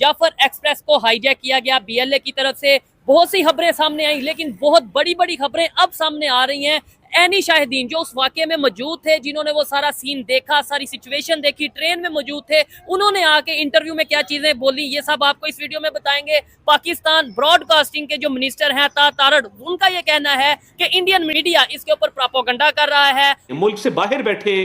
Jafar express को hijack किया गया बीएलए की तरफ से। बहुत सी खबरें सामने आई, लेकिन बहुत बड़ी बड़ी खबरें अब सामने आ रही हैं। एनी शाहिदीन जो उस वाकये में मौजूद थे, जिन्होंने वो सारा सीन देखा, सारी सिचुएशन देखी, ट्रेन में मौजूद थे, उन्होंने आके इंटरव्यू में क्या चीजें बोली, ये सब आपको इस वीडियो में बताएंगे। पाकिस्तान ब्रॉडकास्टिंग के जो मिनिस्टर हैं तारड़, उनका ये कहना है कि इंडियन मीडिया इसके ऊपर प्रोपेगेंडा कर रहा है। मुल्क से बाहर बैठे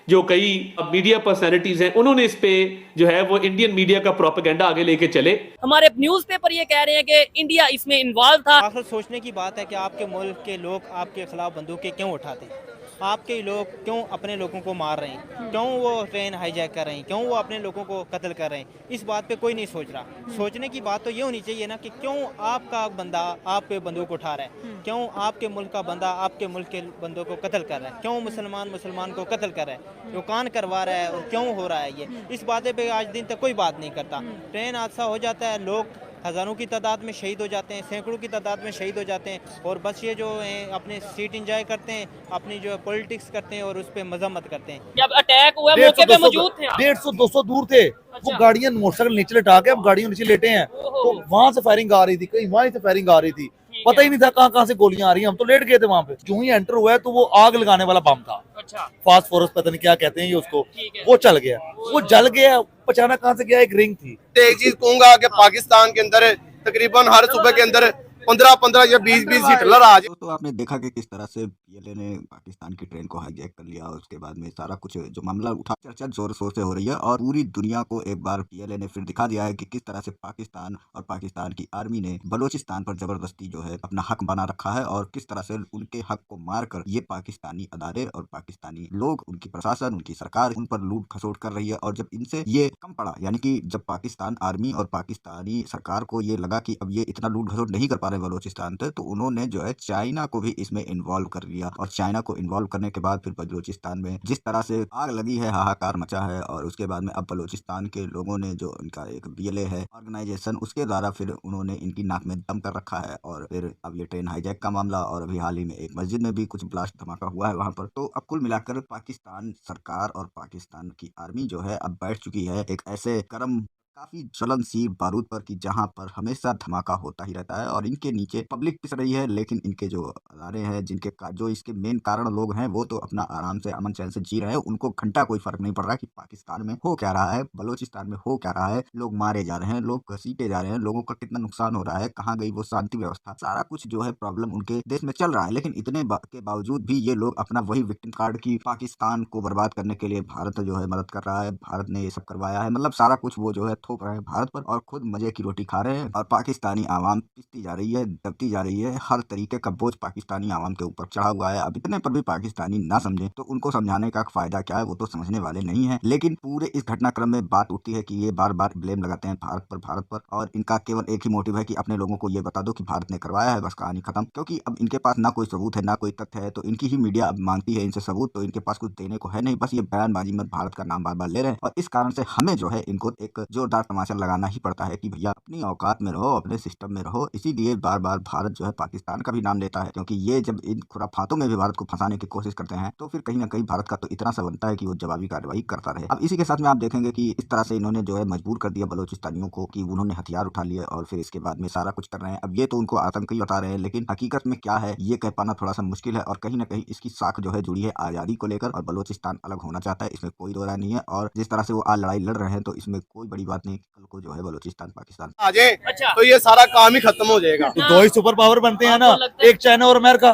जो कई मीडिया पर्सनैलिटीज हैं, उन्होंने इस पे जो है वो इंडियन मीडिया का प्रोपेगेंडा आगे लेके चले। हमारे न्यूज़पेपर ये कह रहे हैं कि इंडिया इसमें इन्वॉल्व था। आखिर सोचने की बात है कि आपके मुल्क के लोग आपके खिलाफ बंदूकें क्यों उठाते हैं, आपके लोग क्यों अपने लोगों को मार रहे हैं, क्यों वो ट्रेन हाईजैक कर रहे हैं, क्यों वो अपने लोगों को कत्ल कर रहे हैं। इस बात पे कोई नहीं सोच रहा। सोचने की बात तो ये होनी चाहिए ना कि क्यों आपका बंदा आप पे बंदूक उठा रहा है, क्यों आपके मुल्क का बंदा आपके मुल्क के बंदों को कत्ल कर रहा है, क्यों मुसलमान को कत्ल कर रहा है, वो कौन करवा रहा है और क्यों हो रहा है। ये इस बातें पे आज दिन तक कोई बात नहीं करता। ट्रेन हादसा हो जाता है, लोग हज़ारों की तादाद में शहीद हो जाते हैं, सैकड़ों की तादाद में शहीद हो जाते हैं, और बस ये जो है अपने सीट इंजॉय करते हैं, अपनी जो पॉलिटिक्स करते हैं और उस पर मजम्मत करते हैं। जब अटैक हुआ मौके पे मौजूद थे, 150-200 दूर थे। वो गाड़ियां मोटरसाइकिल नीचे लटा के अब गाड़ियों नीचे लेटे हैं, तो वहां से फायरिंग आ रही थी, कहीं वहां से फायरिंग आ रही थी, पता ही नहीं था कहाँ से गोलियां आ रही हैं। हम तो लेट गए थे वहां पे। जो ही एंटर हुआ है तो वो आग लगाने वाला बम था। अच्छा, फास्ट फॉरस पता नहीं क्या कहते हैं ये उसको, वो चल गया, वो जल गया। अचानक कहाँ से गया, एक रिंग थी। एक चीज कहूंगा कि पाकिस्तान के अंदर तकरीबन हर सूबे के अंदर 15-15 या 20-20 हिटलर आ तो आपने देखा कि किस तरह से पीएलए ने पाकिस्तान की ट्रेन को हाईजैक कर लिया और उसके बाद में सारा कुछ जो मामला उठा, चर्चा जोर शोर से हो रही है और पूरी दुनिया को एक बार पीएलए ने फिर दिखा दिया है कि किस तरह से पाकिस्तान और पाकिस्तान की आर्मी ने बलूचिस्तान पर जबरदस्ती जो है अपना हक बना रखा है और किस तरह से उनके हक को मार कर ये पाकिस्तानी अदारे और पाकिस्तानी लोग, उनकी प्रशासन, उनकी सरकार उन पर लूट खसोट कर रही है। और जब इनसे ये कम पड़ा, यानी कि जब पाकिस्तान आर्मी और पाकिस्तानी सरकार को ये लगा कि अब ये इतना लूट खसोट नहीं कर पा रहे बलूचिस्तान पे, तो उन्होंने जो है चाइना को भी इसमें इन्वॉल्व कर लिया। और चाइना को इन्वॉल्व करने के बाद फिर बलूचिस्तान में जिस तरह से आग लगी है, हाहाकार मचा है। और उसके बाद में अब बलूचिस्तान के लोगों ने, जो इनका एक बीएलए है ऑर्गेनाइजेशन, उसके द्वारा फिर उन्होंने इनकी नाक में दम कर रखा है। और फिर अब ये ट्रेन हाईजैक का मामला, और अभी हाल ही में एक मस्जिद में भी कुछ ब्लास्ट धमाका हुआ है वहां पर। तो अब कुल मिलाकर पाकिस्तान सरकार और पाकिस्तान की आर्मी जो है अब बैठ चुकी है एक ऐसे गर्म, काफी ज्वलनशील बारूद पर कि जहां पर हमेशा धमाका होता ही रहता है। और इनके नीचे पब्लिक पिस रही है, लेकिन इनके जो अदारे हैं, जो इसके मेन कारण लोग हैं, वो तो अपना आराम से अमन चैन से जी रहे हैं। उनको घंटा कोई फर्क नहीं पड़ रहा कि पाकिस्तान में हो क्या रहा है, बलूचिस्तान में हो क्या रहा है। लोग मारे जा रहे हैं, लोग घसीटे जा रहे हैं, लोगों का कितना नुकसान हो रहा है, कहाँ गई वो शांति व्यवस्था, सारा कुछ जो है प्रॉब्लम उनके देश में चल रहा है। लेकिन इतने के बावजूद भी ये लोग अपना वही विक्टिम कार्ड की पाकिस्तान को बर्बाद करने के लिए भारत जो है मदद कर रहा है, भारत ने ये सब करवाया है, मतलब सारा कुछ वो जो है थोप रहे हैं भारत पर, और खुद मजे की रोटी खा रहे हैं। और पाकिस्तानी आवाम पिसती जा रही है, दबती जा रही है, हर तरीके का बोझ पाकिस्तानी आवाम के ऊपर चढ़ा हुआ है। अब इतने पर भी पाकिस्तानी ना समझे तो उनको समझाने का फायदा क्या है, वो तो समझने वाले नहीं है। लेकिन पूरे इस घटनाक्रम में बात उठती है कि ये बार बार ब्लेम लगाते हैं भारत पर, और इनका केवल एक ही मोटिव है कि अपने लोगों को ये बता दो कि भारत ने करवाया है, बस कहानी खत्म। क्योंकि अब इनके पास ना कोई सबूत है, ना कोई तथ्य है, तो इनकी ही मीडिया अब मांगती है इनसे सबूत, तो इनके पास कुछ देने को है नहीं, बस ये बयानबाजी में भारत का नाम बार बार ले रहे हैं। और इस कारण से हमें जो है इनको एक जोरदार तमाचा लगाना ही पड़ता है कि भैया अपनी औकात में रहो, अपने सिस्टम में रहो। इसीलिए बार बार भारत जो है पाकिस्तान का भी नाम लेता है, क्योंकि ये जब इन खुराफातों में भी भारत को फंसाने की कोशिश करते हैं, तो फिर कहीं ना कहीं भारत का तो इतना सा बनता है कि वो जवाबी कार्रवाई करता रहे। अब इसी के साथ में आप देखेंगे कि इस तरह से इन्होंने जो है मजबूर कर दिया बलूचिस्तानियों को कि उन्होंने हथियार उठा लिए और फिर इसके बाद में सारा कुछ कर रहे हैं। अब ये तो उनको आतंकी बता रहे हैं, लेकिन हकीकत में क्या है ये कह पाना थोड़ा सा मुश्किल है। और कहीं ना कहीं इसकी साख जो है जुड़ी है आज़ादी को लेकर, और बलूचिस्तान अलग होना चाहता है, इसमें कोई दो राय नहीं है। और जिस तरह से वो आज लड़ाई लड़ रहे हैं, तो इसमें कोई बड़ी बात नहीं, कल को जो है बलूचिस्तान पाकिस्तान आ जाए अच्छा, तो ये सारा काम ही खत्म हो जाएगा। तो दो ही सुपर पावर बनते हैं ना, एक चाइना और अमेरिका।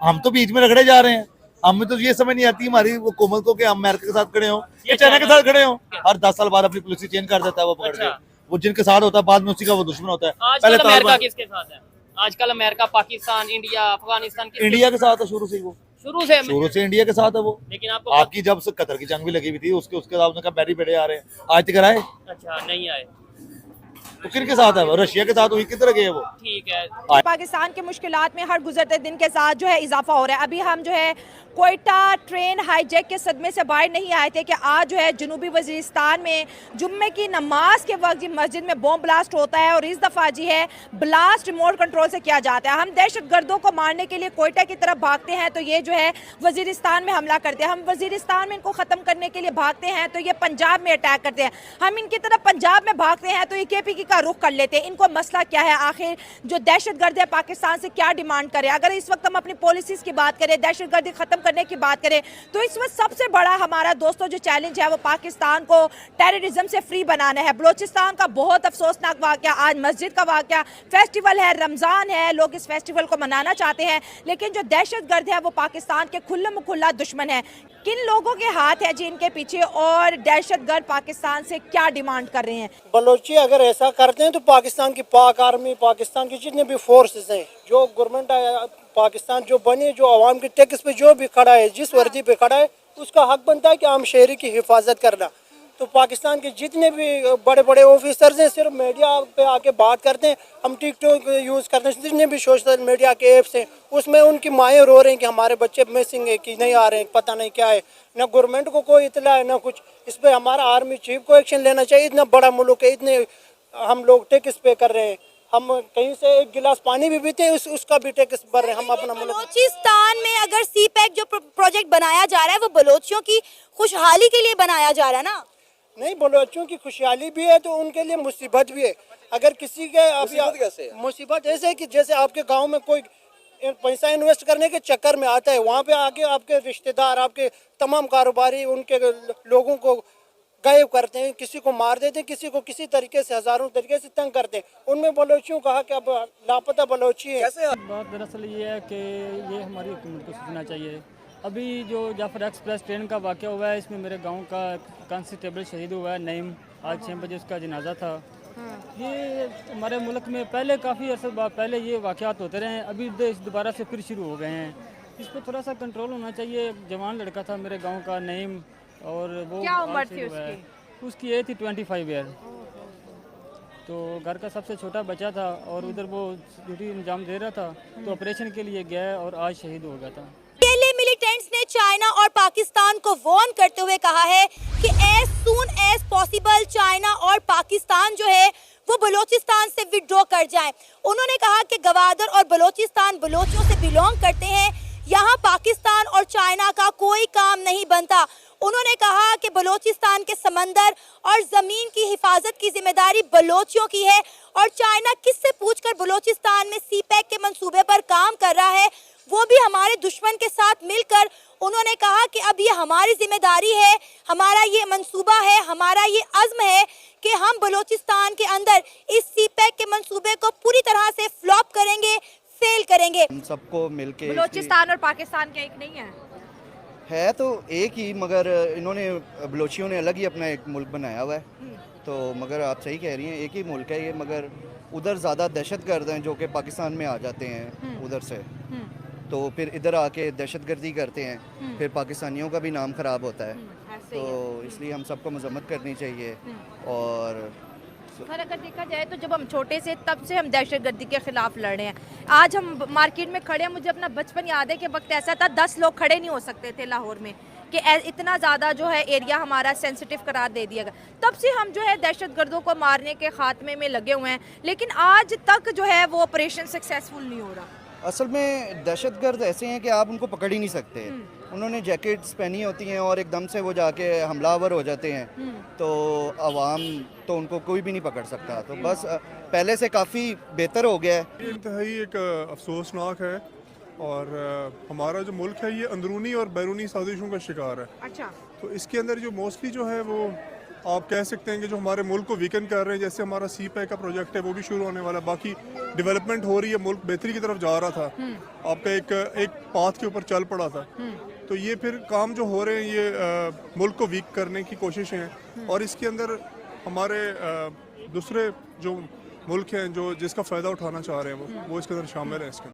हम तो बीच में रगड़े जा रहे हैं। हमें तो ये समझ नहीं आती हमारी वो हुकूमत को कि हम अमेरिका के साथ खड़े हों या चाइना के साथ खड़े हों। हर 10 साल बाद अपनी पॉलिसी चेंज कर देता है वो पकड़ के। वो जिनके साथ होता है बाद में उसी का वो दुश्मन होता है। पहले अमेरिका किसके साथ है? आजकल America, Pakistan, India, Afghanistan, India के साथ है शुरू से। वो शुरू से इंडिया के साथ है वो। लेकिन आपको आपकी जब से कतर की जंग भी लगी हुई थी, उसके बाद बैरी बेड़े आ रहे हैं, आज तक आए? अच्छा, नहीं आए। तो किनके साथ है? रशिया के साथ हुई, किधर गए वो? ठीक है। पाकिस्तान के मुश्किलात में हर गुजरते दिन के साथ जो है इजाफा हो रहा है। अभी हम जो है कोयटा ट्रेन हाईजैक के सदमे से बाहर नहीं आए थे कि आज जो है जनूबी वजीरिस्तान में जुम्मे की नमाज के वक्त मस्जिद में बॉम्ब ब्लास्ट होता है और इस दफ़ा जी है ब्लास्ट रिमोट कंट्रोल से किया जाता है। हम दहशत गर्दों को मारने के लिए कोयटा की तरफ भागते हैं तो ये जो है वजीरिस्तान में हमला करते हैं। हम वजीरिस्तान में इनको ख़त्म करने के लिए भागते हैं तो ये पंजाब में अटैक करते हैं। हम इनकी तरफ पंजाब में भागते हैं तो ये KPK का रुख कर लेते हैं। इनको मसला क्या है? आखिर जो दहशत गर्द है पाकिस्तान से क्या डिमांड करे? अगर इस वक्त हम अपनी पॉलिसीज़ की बात करें, दहशत गर्दी ख़त्म करने की बात करें तो इस वक्त सबसे बड़ा हमारा दोस्तों जो चैलेंज है वो पाकिस्तान को टेररिज्म से फ्री बनाना है। बलोचिस्तान का बहुत अफसोसनाक वाकया, आज मस्जिद का वाकया, फेस्टिवल है, रमज़ान है, लोग इस फेस्टिवल को मनाना चाहते हैं लेकिन जो दहशत गर्द है वो पाकिस्तान के खुल्ला दुश्मन है। किन लोगों के हाथ है जी इनके पीछे और दहशत गर्द पाकिस्तान से क्या डिमांड कर रहे हैं? बलोची अगर ऐसा करते हैं तो पाकिस्तान की पाक आर्मी, पाकिस्तान की जितने भी फोर्सेस हैं, जो गवर्नमेंट पाकिस्तान जो बनी, जो आवाम के टैक्स पे जो भी खड़ा है, जिस वर्दी पे खड़ा है, उसका हक बनता है कि आम शहरी की हिफाजत करना। तो पाकिस्तान के जितने भी बड़े बड़े ऑफिसर्स हैं सिर्फ मीडिया पे आके बात करते हैं। हम टिकटॉक यूज़ करते हैं, जितने भी सोशल मीडिया के ऐप्स हैं उसमें उनकी माएँ रो रही हैं कि हमारे बच्चे मिसिंग है, कि नहीं आ रहे हैं, पता नहीं क्या है। ना गवर्नमेंट को कोई इतला है ना कुछ। इस पर हमारा आर्मी चीफ को एक्शन लेना चाहिए। इतना बड़ा मुल्क है, इतने हम लोग टैक्स पे कर रहे हैं। हम कहीं से एक गिलास पानी भी पीते हैं उसका भी टैक्स भर रहे हैं। हम अपना मुल्क बलोचिस्तान में अगर CPEC जो प्रोजेक्ट बनाया जा रहा है वो बलोचियों की खुशहाली के लिए बनाया जा रहा है ना? नहीं, बलोचियों की खुशहाली भी है तो उनके लिए मुसीबत भी है। अगर किसी के मुसीबत ऐसे है कि जैसे आपके गांव में कोई पैसा इन्वेस्ट करने के चक्कर में आता है, वहाँ पे आके आपके रिश्तेदार, आपके तमाम कारोबारी उनके लोगों को गायब करते हैं, किसी को मार देते हैं, किसी को किसी तरीके से हजारों तरीके से तंग करते हैं। उनमें बलोचियों कहा कि अब लापता बलोची है। बात दरअसल ये है कि ये हमारी हुकूमत को सोचना चाहिए। अभी जो जाफर एक्सप्रेस ट्रेन का वाक़या हुआ है इसमें मेरे गांव का कांस्टेबल शहीद हुआ है नईम, आज 6 बजे उसका जनाजा था। ये हमारे मुल्क में पहले काफ़ी अर्सा पहले ये वाक़यात होते रहे हैं, अभी दोबारा से फिर शुरू हो गए हैं। इस पर थोड़ा सा कंट्रोल होना चाहिए। एक जवान लड़का था मेरे गांव का नईम, और वो क्या उम्र थी उसकी एज थी 25 ईयर। तो घर का सबसे छोटा बच्चा था और उधर वो ड्यूटी अंजाम दे रहा था तो ऑपरेशन के लिए गया और आज शहीद हो गया था। मिलिटेंट्स ने चाइना और पाकिस्तान को वार्न करते हुए कहा है कि as soon as possible China और पाकिस्तान जो है वो बलोचिस्तान से विड्रॉ कर जाएं। उन्होंने कहा कि गवादर और बलोचिस्तान बलोचियों से बिलोंग करते हैं, यहाँ पाकिस्तान और चाइना का कोई काम नहीं बनता। उन्होंने कहा कि बलोचिस्तान के समंदर और ज़मीन की हिफाजत की जिम्मेदारी बलोचियों की है और चाइना किससे पूछकर बलोचिस्तान में CPEC के मंसूबे पर काम कर रहा है, वो भी हमारे दुश्मन के साथ मिलकर। उन्होंने कहा कि अब ये हमारी जिम्मेदारी है, हमारा ये मंसूबा है, हमारा ये अज़्म है कि हम बलोचिस्तान के अंदर इस CPEC के मंसूबे को पूरी तरह से फ्लॉप करेंगे, फेल करेंगे। हम सबको मिलके बलोचिस्तान और पाकिस्तान क्या एक नहीं है तो एक ही, मगर इन्होंने बलोचियों ने अलग ही अपना एक मुल्क बनाया हुआ है। तो मगर आप सही कह रही हैं, एक ही मुल्क है ये, मगर उधर ज़्यादा दहशतगर्द हैं जो कि पाकिस्तान में आ जाते हैं उधर से, तो फिर इधर आके दहशतगर्दी करते हैं, फिर पाकिस्तानियों का भी नाम ख़राब होता है। तो इसलिए हम सबको मजम्मत करनी चाहिए। और खैर अगर देखा जाए तो जब हम छोटे से तब से हम दहशतगर्दी के खिलाफ लड़ रहे हैं। आज हम मार्केट में खड़े हैं, मुझे अपना बचपन याद है कि वक्त ऐसा था 10 लोग खड़े नहीं हो सकते थे लाहौर में, कि इतना ज़्यादा जो है एरिया हमारा सेंसिटिव करार दे दिया गया। तब से हम जो है दहशतगर्दों को मारने के खात्मे में लगे हुए हैं, लेकिन आज तक जो है वो ऑपरेशन सक्सेसफुल नहीं हो रहा। असल में दहशतगर्द ऐसे हैं कि आप उनको पकड़ ही नहीं सकते। उन्होंने जैकेट्स पहनी होती हैं और एकदम से वो जाके हमलावर हो जाते हैं, तो आवाम तो उनको कोई भी नहीं पकड़ सकता। तो बस पहले से काफ़ी बेहतर हो गया है। इंतहाई एक अफसोसनाक है और हमारा जो मुल्क है ये अंदरूनी और बैरूनी साजिशों का शिकार है। अच्छा। तो इसके अंदर जो मोस्टली जो है वो आप कह सकते हैं कि जो हमारे मुल्क को वीकन कर रहे हैं, जैसे हमारा CPEC का प्रोजेक्ट है वो भी शुरू होने वाला है, बाकी डेवलपमेंट हो रही है, मुल्क बेहतरी की तरफ जा रहा था, आपका एक पाथ के ऊपर चल पड़ा था। तो ये फिर काम जो हो रहे हैं ये मुल्क को वीक करने की कोशिश हैं और इसके अंदर हमारे दूसरे जो मुल्क हैं जो जिसका फ़ायदा उठाना चाह रहे हैं वो इसके अंदर शामिल है। इसके